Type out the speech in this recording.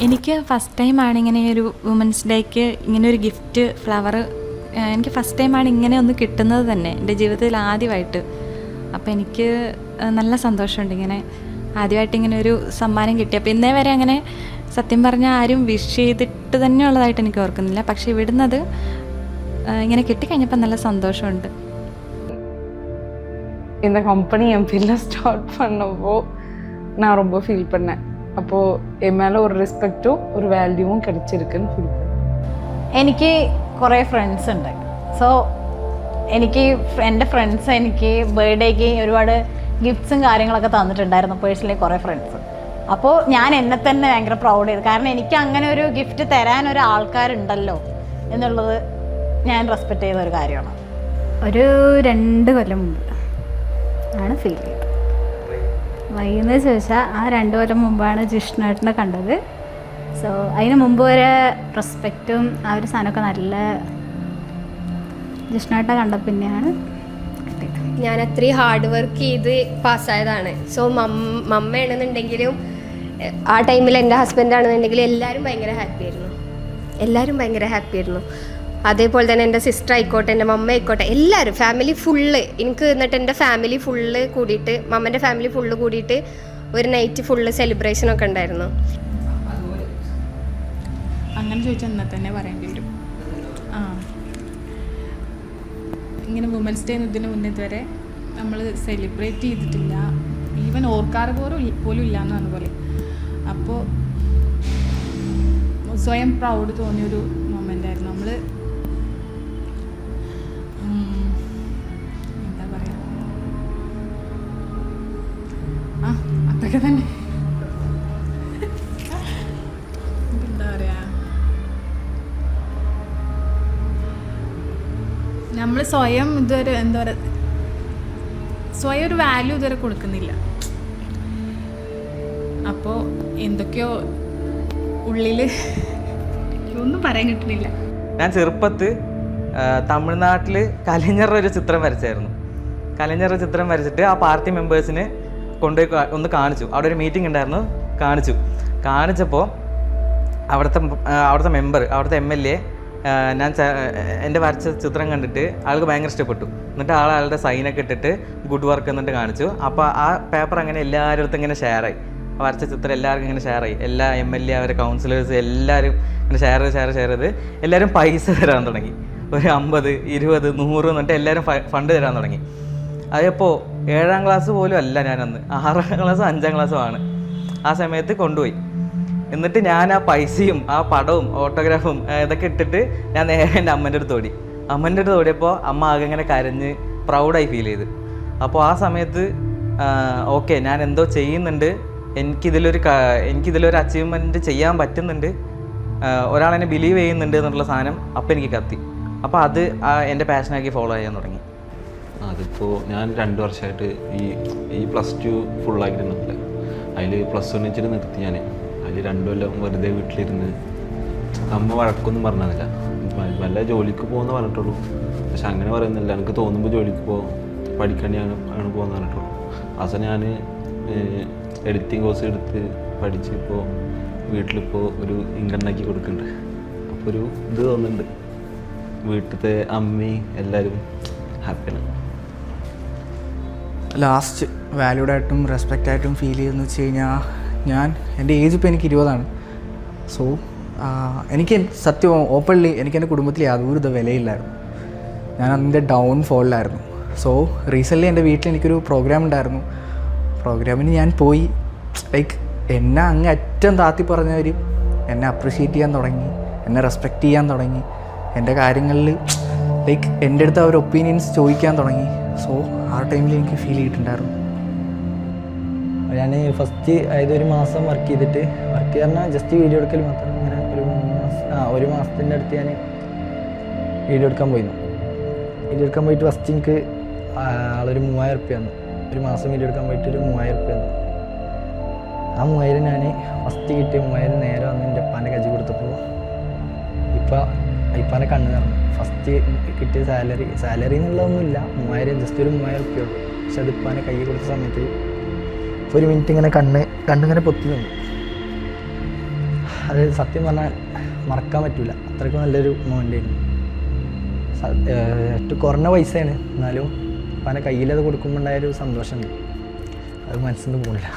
എനിക്ക് ഫസ്റ്റ് ടൈമാണ് ഇങ്ങനെ ഒരു വുമൻസ് ഡേക്ക് ഇങ്ങനെ ഒരു ഗിഫ്റ്റ് ഫ്ലവർ എനിക്ക് ഫസ്റ്റ് ടൈമാണ് ഇങ്ങനെ ഒന്ന് കിട്ടുന്നത് തന്നെ എൻ്റെ ജീവിതത്തിൽ ആദ്യമായിട്ട്. അപ്പോൾ എനിക്ക് നല്ല സന്തോഷമുണ്ട് ഇങ്ങനെ ആദ്യമായിട്ട് ഇങ്ങനെ ഒരു സമ്മാനം കിട്ടിയപ്പോൾ. ഇന്നേ വരെ അങ്ങനെ സത്യം പറഞ്ഞാൽ ആരും വിഷ് ചെയ്തിട്ട് തന്നെ ഉള്ളതായിട്ട് എനിക്ക് ഓർക്കുന്നില്ല. പക്ഷേ ഇവിടുന്നത് ഇങ്ങനെ കിട്ടിക്കഴിഞ്ഞപ്പോൾ നല്ല സന്തോഷമുണ്ട്. இந்த கம்பெனி என் ஃபீல்டில் ஸ்டார்ட் பண்ணப்போ நான் ரொம்ப ஃபீல் பண்ணேன். அப்போது என் மேலே ஒரு ரெஸ்பெக்டும் ஒரு വാല്യൂവും കിടച്ചിരിക്കുന്നു ഫീൽ பண்ணேன். എനിക്ക് കുറേ ഫ്രണ്ട്സ് ഉണ്ട്. സോ എനിക്ക് എൻ്റെ ഫ്രണ്ട്സ് എനിക്ക് ബർത്ത്ഡേക്ക് ഒരുപാട് ഗിഫ്റ്റ്സും കാര്യങ്ങളൊക്കെ തന്നിട്ടുണ്ടായിരുന്നു പേഴ്സണലി കുറേ ഫ്രണ്ട്സ്. അപ്പോൾ ഞാൻ എന്നെ തന്നെ ഭയങ്കര പ്രൗഡ് ചെയ്തു. കാരണം എനിക്ക് അങ്ങനെ ഒരു ഗിഫ്റ്റ് തരാൻ ഒരു ആൾക്കാരുണ്ടല്ലോ എന്നുള്ളത് ഞാൻ റെസ്പെക്റ്റ് ചെയ്ത ഒരു കാര്യമാണ്. ഒരു 2 കൊല്ലം മുമ്പ് ആണ് ഫീൽ ചെയ്തത്. വൈകുന്നത് ചോദിച്ചാൽ ആ 2 കൊല്ലം മുമ്പാണ് ജിഷ്ണുവേട്ടനെ കണ്ടത്. സോ അതിന് മുമ്പ് വരെ റെസ്പെക്റ്റും ആ ഒരു സാധനമൊക്കെ നല്ല ജിഷ്ണുവേട്ടനെ കണ്ട പിന്നെയാണ് കിട്ടിയത്. ഞാൻ അത്രയും ഹാർഡ് വർക്ക് ചെയ്ത് പാസ്സായതാണ്. സോ മമ്മയാണെന്നുണ്ടെങ്കിലും ആ ടൈമിൽ എൻ്റെ ഹസ്ബൻഡാണെന്നുണ്ടെങ്കിലും എല്ലാവരും ഭയങ്കര ഹാപ്പി ആയിരുന്നു. അതേപോലെ തന്നെ എൻ്റെ സിസ്റ്റർ ആയിക്കോട്ടെ, എൻ്റെ മമ്മ ആയിക്കോട്ടെ, എല്ലാവരും ഫാമിലി ഫുള്ള് എനിക്ക്. എന്നിട്ട് എൻ്റെ ഫാമിലി ഫുള്ള് കൂടിയിട്ട്, മമ്മൻ്റെ ഫാമിലി ഫുള്ള് കൂടിയിട്ട് ഒരു നൈറ്റ് ഫുള്ള് സെലിബ്രേഷനൊക്കെ ഉണ്ടായിരുന്നു. അങ്ങനെ ചോദിച്ചാൽ എന്നാൽ തന്നെ പറയേണ്ടി വരും. ഇങ്ങനെ വുമൻസ് ഡേ ഇതിന് മുന്നേ ഇതുവരെ നമ്മൾ സെലിബ്രേറ്റ് ചെയ്തിട്ടില്ല. ഈവൻ ഓർക്കാറ് പോലും ഇല്ല എന്നാണ് പോലെ. അപ്പോൾ സ്വയം പ്രൗഡ് തോന്നിയൊരു മൊമെൻ്റ് ആയിരുന്നു. നമ്മൾ എന്താ പറയുക, അതൊക്കെ തന്നെ. എന്താ പറയുക, നമ്മൾ സ്വയം ഇതുവരെ എന്താ പറയുക, സ്വയം ഒരു വാല്യൂ ഇതുവരെ കൊടുക്കുന്നില്ല. അപ്പോൾ എന്തൊക്കെയോ ഉള്ളിൽ ഒന്നും പറയാൻ കിട്ടുന്നില്ല. ഞാൻ ചെറുപ്പത്ത് തമിഴ്നാട്ടിൽ കലഞ്ഞറുടെ ഒരു ചിത്രം വരച്ചായിരുന്നു. കലഞ്ഞറുടെ ചിത്രം വരച്ചിട്ട് ആ പാർട്ടി മെമ്പേഴ്സിന് കൊണ്ടുപോയി ഒന്ന് കാണിച്ചു. അവിടെ ഒരു മീറ്റിംഗ് ഉണ്ടായിരുന്നു, കാണിച്ചപ്പോൾ അവിടുത്തെ മെമ്പർ, അവിടുത്തെ MLA ഞാൻ എൻ്റെ വരച്ച ചിത്രം കണ്ടിട്ട് ആൾക്ക് ഭയങ്കര ഇഷ്ടപ്പെട്ടു. എന്നിട്ട് ആളുടെ സൈനൊക്കെ ഇട്ടിട്ട് ഗുഡ് വർക്ക് എന്നിട്ട് കാണിച്ചു. അപ്പോൾ ആ പേപ്പർ അങ്ങനെ എല്ലാവരുടെ അടുത്തും ഇങ്ങനെ ഷെയറായി. വരച്ച ചിത്രം എല്ലാവർക്കും ഇങ്ങനെ ഷെയറായി. എല്ലാ MLA, അവരെ കൗൺസിലേഴ്സ് എല്ലാവരും ഇങ്ങനെ ഷെയർ ചെയ്ത് എല്ലാവരും പൈസ തരാൻ തുടങ്ങി. ഒരു 50, 20, 100 എന്നിട്ട് എല്ലാവരും ഫണ്ട് തരാൻ തുടങ്ങി. അതപ്പോൾ 7ാം ക്ലാസ് പോലും അല്ല ഞാനന്ന്, 6ാം ക്ലാസ്സും 5ാം ക്ലാസ്സും ആണ്. ആ സമയത്ത് കൊണ്ടുപോയി. എന്നിട്ട് ഞാൻ ആ പൈസയും ആ പടവും ഓട്ടോഗ്രാഫും ഇതൊക്കെ ഇട്ടിട്ട് ഞാൻ നേരെ എൻ്റെ അമ്മേൻ്റെ അടുത്ത് ഓടിയപ്പോൾ അമ്മ ആകെ ഇങ്ങനെ കരഞ്ഞ് പ്രൗഡായി ഫീൽ ചെയ്ത്. അപ്പോൾ ആ സമയത്ത് ഓക്കെ, ഞാൻ എന്തോ ചെയ്യുന്നുണ്ട്, എനിക്കിതിലൊരു അച്ചീവ്മെൻറ്റ് ചെയ്യാൻ പറ്റുന്നുണ്ട്, ഒരാളെന്നെ ബിലീവ് ചെയ്യുന്നുണ്ട് എന്നുള്ള സാധനം അപ്പം എനിക്ക് കത്തി. അപ്പോൾ അത് എൻ്റെ പാഷനാക്കി ഫോളോ ചെയ്യാൻ തുടങ്ങി. അതിപ്പോൾ ഞാൻ 2 വർഷമായിട്ട് ഈ +2 ഫുള്ളാക്കിയിട്ടുണ്ടല്ലേ. അതിൽ +1 വെച്ചിട്ട് നിർത്തി. ഞാൻ അതിൽ 2 കൊല്ലം വെറുതെ വീട്ടിലിരുന്ന് അമ്മ വഴക്കൊന്നും പറഞ്ഞില്ല. വല്ല ജോലിക്ക് പോകുന്ന പറഞ്ഞിട്ടുള്ളൂ. പക്ഷെ അങ്ങനെ പറയുന്നില്ല, എനിക്ക് തോന്നുമ്പോൾ ജോലിക്ക് പഠിക്കേണ്ടിയാണ് പോകുന്ന പറഞ്ഞിട്ടുള്ളൂ. അവസാനം ഞാൻ എഡിറ്റിംഗ് കോഴ്സ് എടുത്ത് പഠിച്ച് ഇപ്പോൾ വീട്ടിലിപ്പോൾ ഒരു ഇൻകം ഉണ്ടാക്കി കൊടുക്കുന്നുണ്ട്. അപ്പോൾ ഒരു ഇത് തോന്നുന്നുണ്ട്, വീട്ടിലത്തെ അമ്മയും എല്ലാവരും ഹാപ്പിയാണ്. ലാസ്റ്റ് വാല്യൂഡായിട്ടും റെസ്പെക്റ്റായിട്ടും ഫീൽ ചെയ്തെന്ന് വെച്ച് കഴിഞ്ഞാൽ എൻ്റെ ഏജ് ഇപ്പോൾ എനിക്ക് 20ആണ്. സോ എനിക്ക് സത്യം ഓപ്പൺലി എനിക്ക് എൻ്റെ കുടുംബത്തിൽ യാതൊരു വിലയില്ലായിരുന്നു. ഞാൻ അതിൻ്റെ ഡൗൺഫോളിലായിരുന്നു. സോ റീസെൻ്റ്ലി എൻ്റെ വീട്ടിൽ എനിക്കൊരു പ്രോഗ്രാം ഉണ്ടായിരുന്നു. പ്രോഗ്രാമിന് ഞാൻ പോയി. ലൈക്ക് എന്നെ അങ്ങ് അറ്റം താത്തി പറഞ്ഞവർ എന്നെ അപ്രിഷ്യേറ്റ് ചെയ്യാൻ തുടങ്ങി, എന്നെ റെസ്പെക്റ്റ് ചെയ്യാൻ തുടങ്ങി. എൻ്റെ കാര്യങ്ങളിൽ ലൈക്ക് എൻ്റെ അടുത്ത് അവർ ഒപ്പീനിയൻസ് ചോദിക്കാൻ തുടങ്ങി. സോ ആ ടൈമിൽ എനിക്ക് ഫീൽ ചെയ്തിട്ടുണ്ടായിരുന്നു. ഞാൻ ഫസ്റ്റ് ഒരു മാസം വർക്ക് ചെയ്തിട്ട്, വർക്ക് പറഞ്ഞാൽ ജസ്റ്റ് വീഡിയോ എടുക്കൽ മാത്രം. ഇങ്ങനെ ഒരു മാസത്തിൻ്റെ അടുത്ത് ഞാൻ വീഡിയോ എടുക്കാൻ പോയിട്ട് ഫസ്റ്റ് എനിക്ക് ആളൊരു 3000 റുപ്യ തന്നു. ഒരു മാസം വീഡിയോ എടുക്കാൻ പോയിട്ട് ഒരു 3000 റുപ്യ തന്നു. ആ 3000 ഞാൻ ഫസ്റ്റ് കിട്ടിയ 3000 നേരെ വന്ന് എൻ്റെ ഉപ്പാൻ്റെ കജ്ജി കൊടുത്തപ്പോൾ ഇപ്പാൻ്റെ കണ്ണ് നിറഞ്ഞു. ഫസ്റ്റ് കിട്ടിയ സാലറി എന്നുള്ളതൊന്നുമില്ല, 3000 ജസ്റ്റ് ഒരു 3000 റുപ്യ ഉള്ളൂ. പക്ഷെ അത് ഇപ്പാൻ്റെ കൈ കൊടുത്ത സമയത്ത് 1 മിനിറ്റ് ഇങ്ങനെ കണ്ണിങ്ങനെ പൊത്തി നിന്നു. അത് സത്യം പറഞ്ഞാൽ മറക്കാൻ പറ്റില്ല. അത്രയ്ക്കും നല്ലൊരു മൊമെൻ്റായിരുന്നു. ഏറ്റവും കുറഞ്ഞ പൈസയാണ്, എന്നാലും പല കയ്യിലത് കൊടുക്കുമ്പോൾ ഉണ്ടായൊരു സന്തോഷമുണ്ട്, അത് മനസ്സിൽ നിന്ന് പോകില്ല.